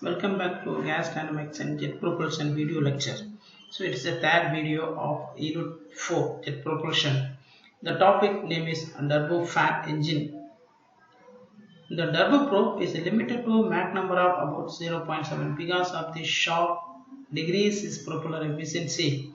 Welcome back to gas dynamics and jet propulsion video lecture. So it is the third video of Unit 4 jet propulsion. The topic name is turbofan engine. The turboprop is limited to Mach number of about 0.7 because of the short degrees its propeller efficiency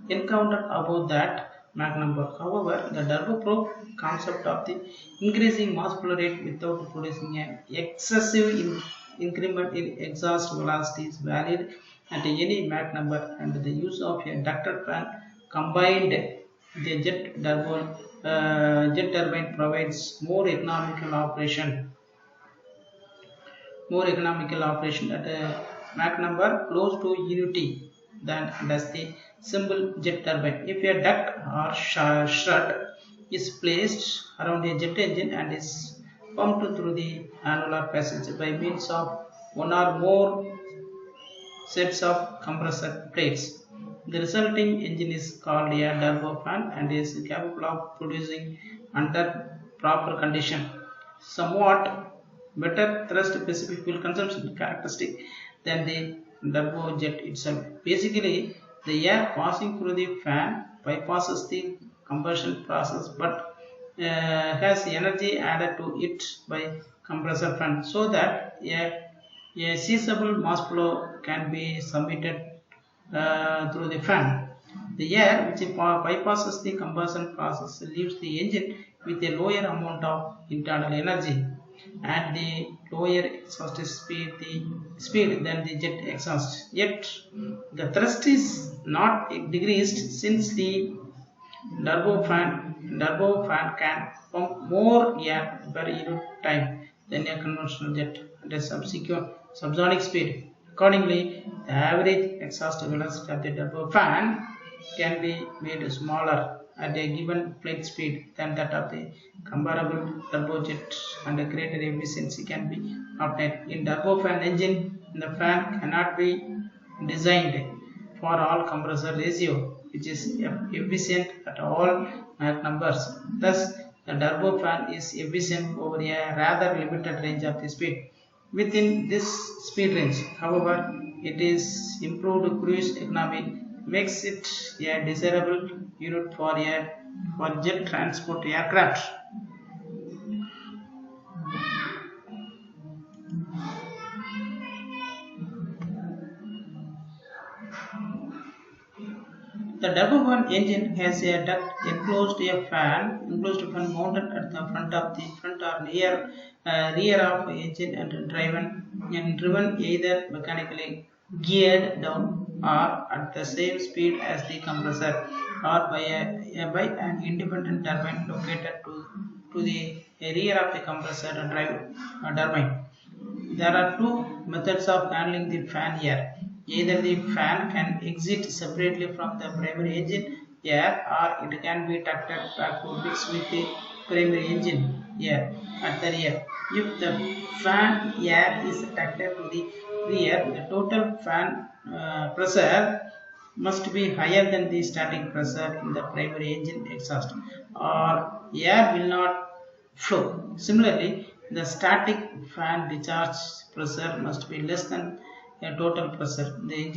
encountered above that Mach number. However, the turboprop concept of the increasing mass flow rate without producing an excessive increment in exhaust velocity is valid at any Mach number, and the use of a ducted fan combined the jet turbine provides more economical operation at a Mach number close to unity than does the simple jet turbine. If a duct or strut is placed around a jet engine and is pumped through the annular passage by means of one or more sets of compressor plates, the resulting engine is called a turbofan and is capable of producing under proper condition somewhat better thrust specific fuel consumption characteristic than the turbojet itself. Basically, the air passing through the fan bypasses the combustion process but has energy added to it by compressor fan so that a seizable mass flow can be submitted through the fan. The air which bypasses the combustion process leaves the engine with a lower amount of internal energy and the lower exhaust speed than the jet exhaust. Yet the thrust is not decreased since the turbofan can pump more air per unit time than a conventional jet at a subsonic speed. Accordingly, the average exhaust velocity of the turbofan can be made smaller at a given flight speed than that of the comparable turbojet, and a greater efficiency can be obtained. In turbofan engine, the fan cannot be designed for all compressor ratio, which is efficient at all Mach numbers. Thus, the turbofan is efficient over a rather limited range of the speed. Within this speed range, however, it is improved cruise economy makes it a desirable unit for jet transport aircraft. The turbofan engine has a duct enclosed fan mounted at the front or rear of engine and driven either mechanically geared down or at the same speed as the compressor or by an independent turbine located to the rear of the compressor turbine. There are two methods of handling the fan air. Either the fan can exit separately from the primary engine air or it can be ducted back to mix with the primary engine air at the rear. If the fan air is ducted to the rear, the total fan pressure must be higher than the static pressure in the primary engine exhaust or air will not flow. Similarly, the static fan discharge pressure must be less than a total pressure. The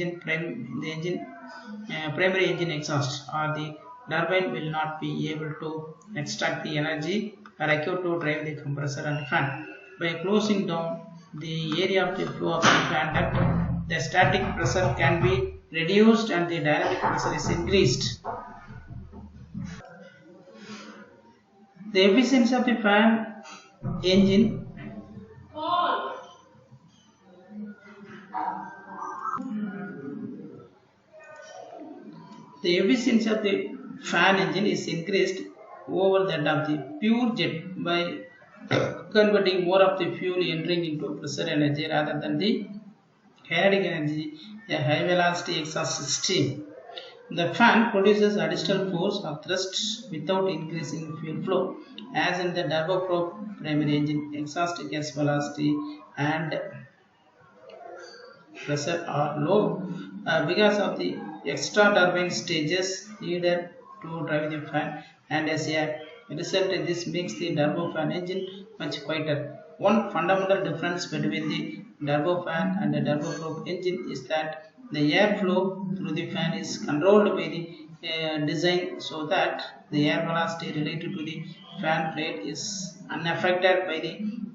primary engine exhaust or the turbine will not be able to extract the energy required to drive the compressor and fan. By closing down the area of the flow of the fan duct, the static pressure can be reduced and the dynamic pressure is increased. The efficiency of the fan engine The efficiency of the fan engine is increased over that of the pure jet by converting more of the fuel entering into pressure energy rather than the kinetic energy, a high velocity exhaust stream. The fan produces additional force or thrust without increasing fuel flow, as in the turboprop primary engine. Exhaust gas velocity and pressure are low because of the extra turbine stages needed to drive the fan, and as a result this makes the turbofan engine much quieter. One fundamental difference between the turbofan and the turboprop engine is that the airflow through the fan is controlled by the design so that the air velocity related to the fan blade is unaffected by the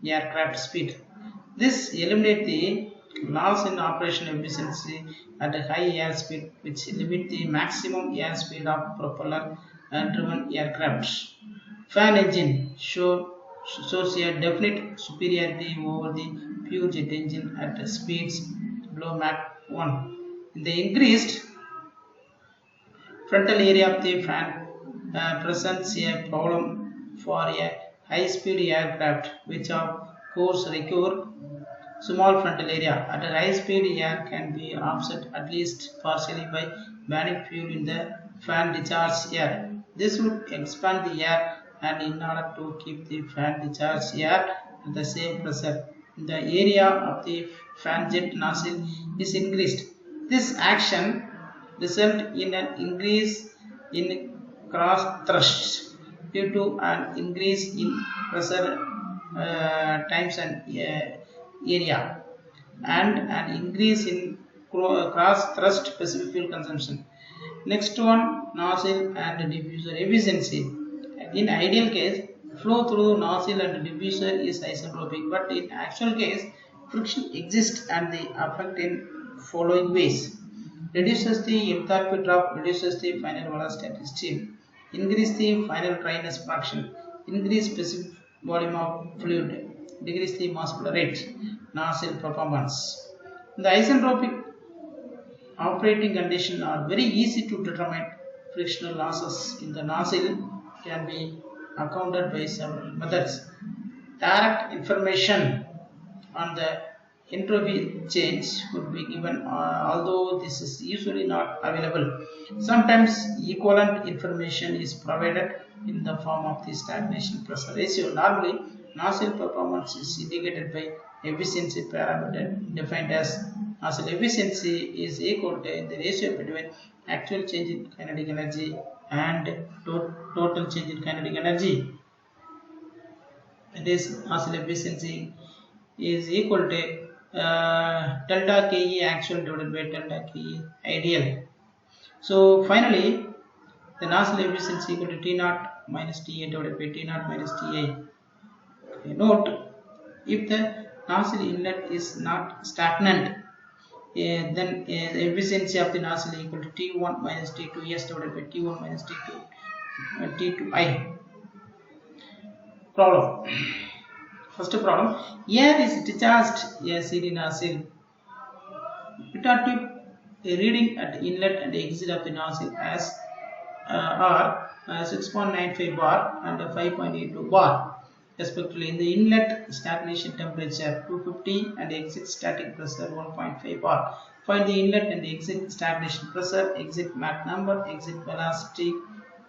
aircraft speed. This eliminates the loss in operational efficiency at a high airspeed, which limit the maximum airspeed of propeller driven aircraft. Fan engine shows a definite superiority over the pure jet engine at speeds below Mach 1. The increased frontal area of the fan presents a problem for a high-speed aircraft, which of course require small frontal area. At a high speed, air can be offset at least partially by burning fuel in the fan discharge air. This would expand the air, and in order to keep the fan discharge air at the same pressure, the area of the fan jet nozzle is increased. This action results in an increase in cross thrust due to an increase in pressure times and area and an increase in cross thrust specific fuel consumption. Next one, nozzle and diffuser efficiency. In ideal case, flow through nozzle and diffuser is isentropic, but in actual case, friction exists and they affect in following ways: reduces the enthalpy drop, reduces the final velocity at stream, increase the final dryness fraction, increase specific volume of fluid, decrease the mass flow rate, nozzle performance. The isentropic operating conditions are very easy to determine. Frictional losses in the nozzle can be accounted by several methods. Direct information on the entropy change would be given, although this is usually not available. Sometimes equivalent information is provided in the form of the stagnation pressure ratio. Normally, nozzle performance is indicated by efficiency parameter defined as nozzle efficiency is equal to the ratio between actual change in kinetic energy and total change in kinetic energy. That is, nozzle efficiency is equal to delta Ke actual divided by delta Ke ideal. So finally, the nozzle efficiency equal to T0 minus TA divided by T0 minus TA. Okay, note, if the nozzle inlet is not stagnant, then the efficiency of the nozzle equal to T1 minus T2S divided by T1 minus T2I. Problem. First problem, air is discharged a CD nozzle. Pitot tube reading at inlet and exit of the nozzle as are 6.95 bar and 5.82 bar respectively. In the inlet stagnation temperature 250 and exit static pressure 1.5 bar. Find the inlet and exit stagnation pressure, exit Mach number, exit velocity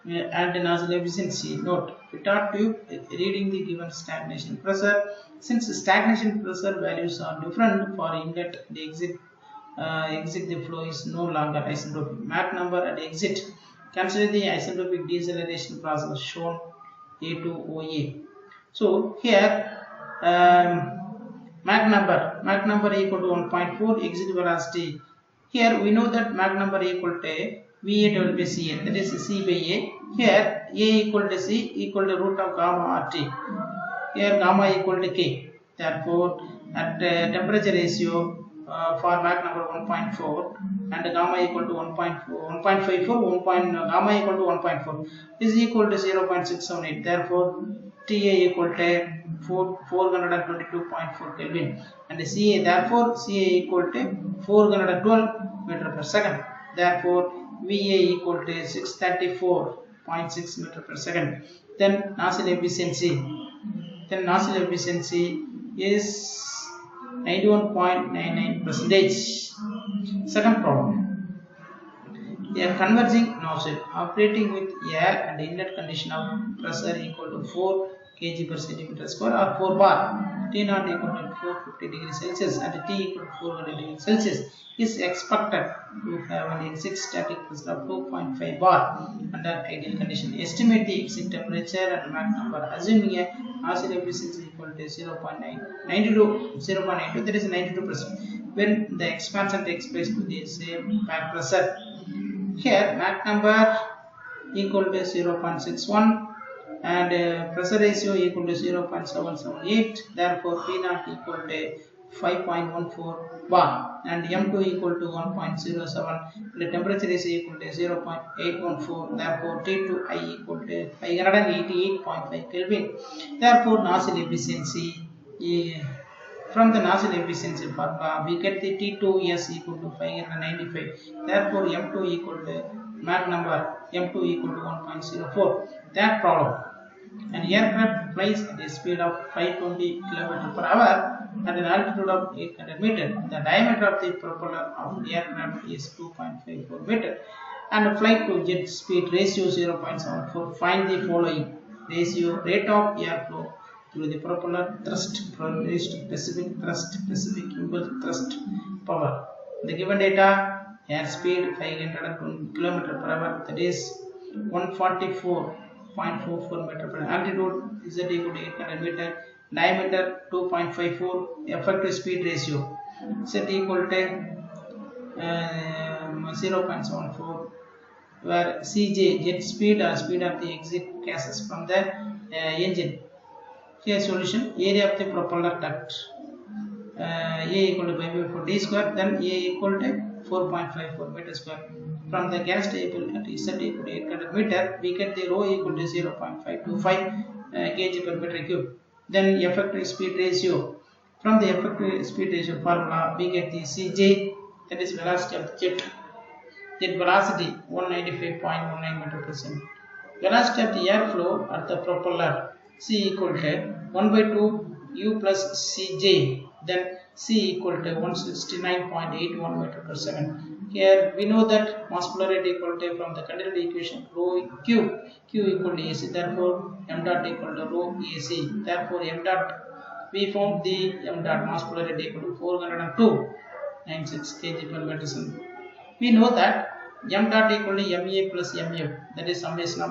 and nozzle efficiency. Note, Pitot tube reading the given stagnation pressure. Since stagnation pressure values are different for inlet and exit, the flow is no longer isentropic. Mach number at exit. Consider the isentropic deceleration process shown A to OA. So here Mach number equal to 1.4, exit velocity. Here we know that Mach number equal to VA divided by CA, that is C by A. Here A equal to C equal to root of gamma RT. Here gamma equal to K. Therefore, at temperature ratio for Mach number 1.4 and gamma equal to 1.54, gamma equal to 1.4 is equal to 0.678. Therefore, TA equal to 422.4 Kelvin and CA, therefore CA equal to 412 meter per second. Therefore, VA equal to 634.6 meter per second. Then nozzle efficiency is 91.99%. Second problem, a converging nozzle operating with air and inlet condition of pressure equal to 4 kg per centimeter square or 4 bar. T naught equal to 450 degrees Celsius and T equal to 400 degrees Celsius is expected to have an exit static pressure of 2.5 bar under ideal condition. Estimate the exit temperature and Mach number assuming a nozzle efficiency equal to 0.92, that is 92%, when the expansion takes place to the same back pressure. Here Mach number equal to 0.61 and pressure ratio equal to 0.778. Therefore P naught equal to 5.14 bar and M2 equal to 1.07. The temperature is equal to 0.814. Therefore T2I equal to 588.5 Kelvin. Therefore nozzle efficiency, from the nozzle efficiency formula we get the T2S equal to 595. Therefore M2 equal to Mach number M2 equal to 1.04. That problem: an aircraft flies at a speed of 520 km per hour at an altitude of 800 meters. The diameter of the propeller of the aircraft is 2.54 meters and the flight to jet speed ratio 0.74. Find the following ratio: rate of airflow through the propeller, thrust, specific thrust, specific impulse thrust, power. The given data: airspeed 520 km per hour, that is 144.44 meter per hour. Altitude z equal to 800 meter. Diameter 2.54. Effective speed ratio z equal to 0.74, where Cj jet speed or speed of the exit gases from the engine. Here solution: area of the propeller duct A equal to 5 d square, then A equal to 4.54 meter square. From the gas table at Z equal to 800 meter, we get the rho equal to 0.525 kg per meter cube. Then effective speed ratio. From the effective speed ratio formula, we get the Cj, that is velocity of the jet. Jet velocity 195.19 meter per second. Velocity of the airflow at the propeller C equal to 1 by 2 U plus Cj. Then C equal to 169.81 meter per second. Here we know that mass flow rate equal to, from the continued equation, rho Q equal to AC. Therefore m dot equal to rho AC. Therefore m dot, we found the m dot mass flow rate equal to 402.96 kg per meter second. We know that m dot equal to ma plus mf, that is summation of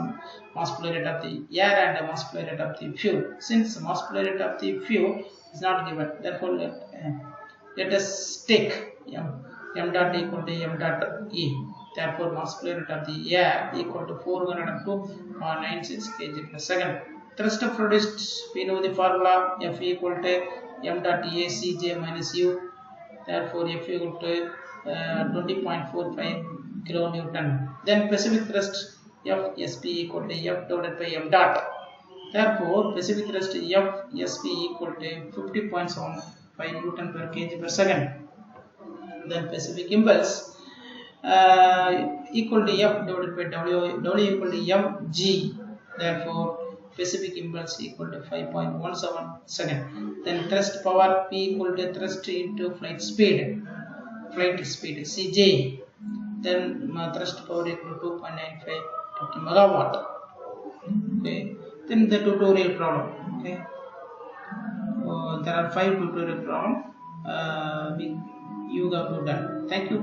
mass flow rate of the air and the mass flow rate of the fuel. Since mass flow rate of the fuel is not given, therefore let us take m dot equal to m dot e. Therefore mass flow rate of the air equal to 402.96 kg per second. Thrust produced, we know the formula: F equal to m dot a Cj minus u. Therefore F equal to 20.45 kilonewton. Then specific thrust F Sp equal to F divided by m dot. Therefore specific thrust F Sp equal to 50.75 Newton per kg per second. Then specific impulse equal to F divided by W equal to mg. Therefore specific impulse equal to 5.17 second. Then thrust power P equal to thrust into flight speed Cj. Then thrust power equal to 2.95 megawatt. Okay. Then the tutorial problem. Okay. There are 5 tutorial problems. You have to done. Thank you.